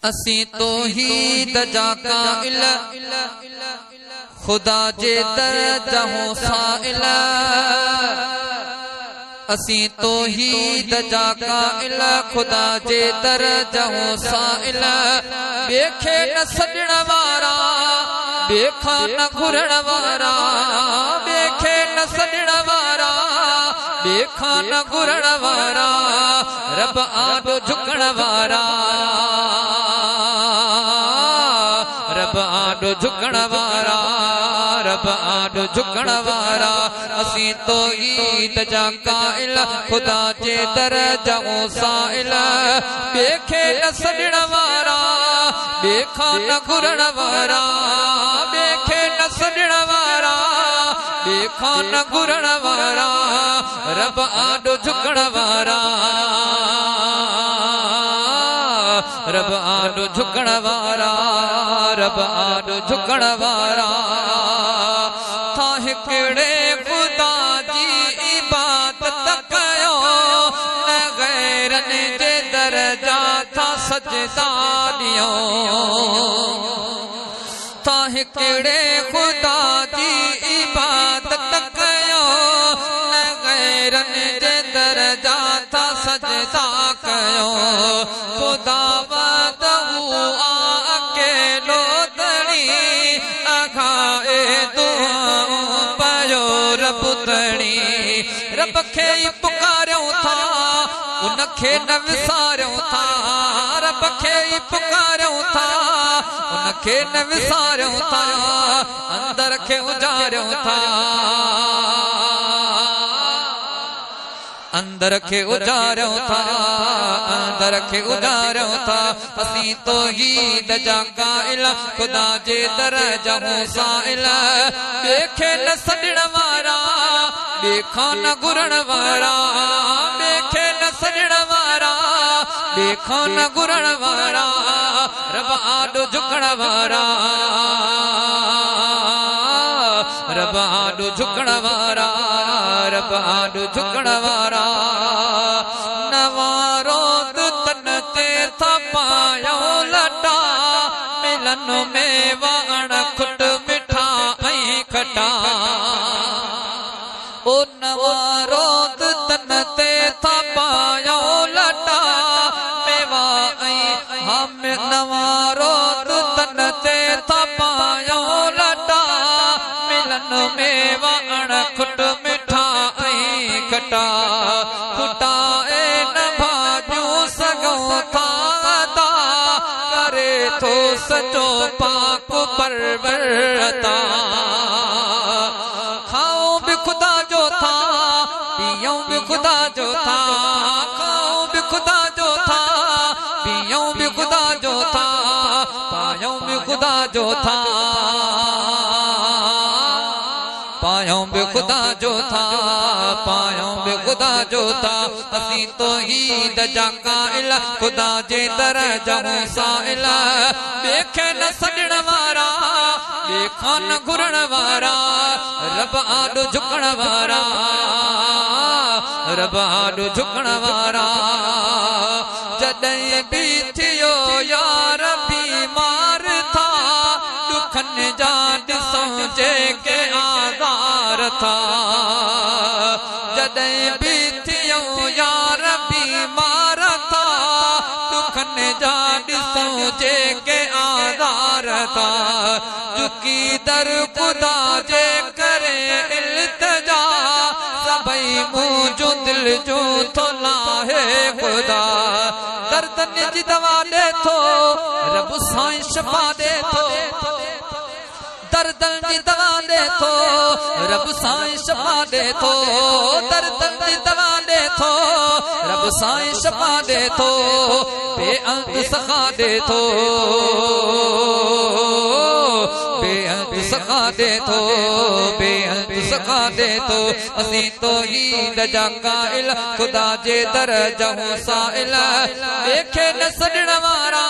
असी तौहीद जा काइल खुदा जे दर जहों साइल। असी तौहीद जा काइल खुदा जे दर जहों साइल। बेखे न सजण वारा बेखा न घुरण वारा, बेखे न सजण वारा बेखा न घुरण वारा, रब आडो झुकण वारा, रब आडो झुकण वारा, रब आडो झुकण वारा। असी तौहीद जा काइल खुदा जे दर जहों साइल। बेखे न सजण वारा बेखा न घुरण वारा, बेखे न सजण वारा बेखा न घुरण वारा, रब आडो झुकण वारा, रब आडो झुकण वारा, रब आडो झुकण वारा। था हिकिड़े खुदा जी इबादत कयो, न गैरनि जे दर जा था सजदा ॾियो। था हिकिड़े खुदा जी इबादत कयो, न गैरनि जे दर जा था सजदा कयो। खुदा वदहू अकेलो दणी अघाए दुआऊं पयो रब दणी। रब खे पुकारियूं था उनखे न विसारियूं था, रब खे पुकारियूं था उनखे न विसारियूं था, अंदर खे उजारियूं था, अंदर के उजारों था, अंदर के उजारों था। असी तौहीद जा काइल खुदा जे दर जहों साइल। बेखे न सजण वारा बेखा न घुरण वारा, बेखे न सजण वारा बेखा न घुरण वारा, रब आडो झुकण वारा, रब आडो झुकण वारा, रब आडो झुकण वारा। नवारो तन ते था पायो लटा, मिलन में वण खुट मिठा ऐं खटा। ओ नवारो तन ते था पायो लटा, मेवा ऐं हम नवारो तन ते था पायो लटा, मिलन में वण खुट मिठा ऐं खटा। खुटाए न भाॼियूं सघूं था अदा, करे थो सचो पाक परवरता। खाऊं भी खुदा जो था पियूं भी खुदा जो था, खाऊं भी खुदा जो था पियूं भी खुदा जो था, पायूं भी खुदा जो था, पायों भी खुदा जो था, पायों भी खुदा जो था। असी तौहीद जा काइल खुदा जे दर जहों साइल। बेखे न सजण वारा बेखा न घुरण वारा, रब आडो झुकण वारा, रब आडो झुकण वारा। जॾहिं बि थियो यार बीमार था, दुखनि जा ॾिसूं जेके आज़ार था। जॾहिं बि थियो यार बीमार था, दुखनि जा ॾिसूं जेके आज़ार था। झुकी दर खुदा जे करे इल्तिजा, सभई मुंहिंजो दिल जो थो लाहे खुदा। दर्दनि जी दवा ॾे थो रब साईं शफ़ा ॾे थो, दर्दन जी दवा दे थो रब साईं शफ़ा दे थो, दर्दन जी दवा दे थो रब साईं शफ़ा दे थो, बेअंत सखा दे थो, बेअंत सखा दे थो, बेअंत सखा दे थो। असी तौहीद जा काइल खुदा जे दर जहों साइल। बेखे न सजण वारा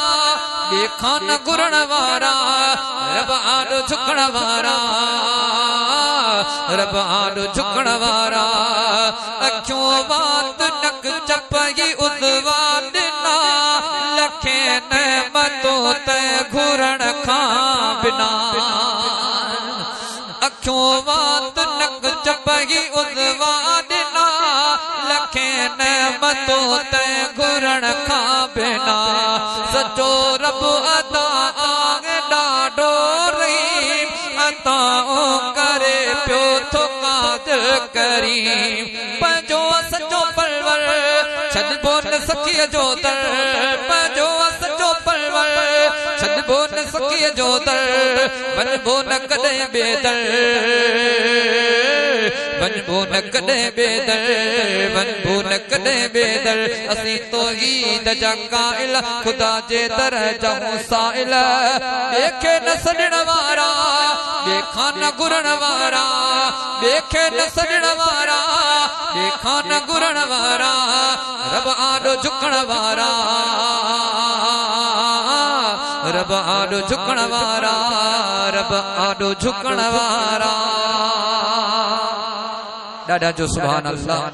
बेखा न घुरण वारा, रब आडो झुकण वारा, रब आडो झुकण वारा। अखियों बात नक चपगी उद्वा दिना, लखे नेमत कोई उज़वा ॾिना लखे नेमतों ते घुरण खां बिना सचो रब अदा आगे ॾाढो रहीम अताओ करे पियो थो कादिर करीम पंहिंजो सचो परवर छॾिबो न सखीअ जो दर पंहिंजो सचो परवर छॾिबो न सखीअ जो दर वञिबो न कॾहिं बेदर वञिबो न कॾहिं बेदर वञिबो न कॾहिं बेदर असीं तौहीद जा क़ाइल ख़ुदा जे दर जा साइल ॿिए न सॾण वारा ॿिए खां न घुरण वारा ॿिए न सॾण वारा ॿिए खां न घुरण वारा रब आॾो झुकण वारा रब आॾो झुकण वारा रब आॾो झुकण वारा ॾाढा जो सुभान अल्लाह।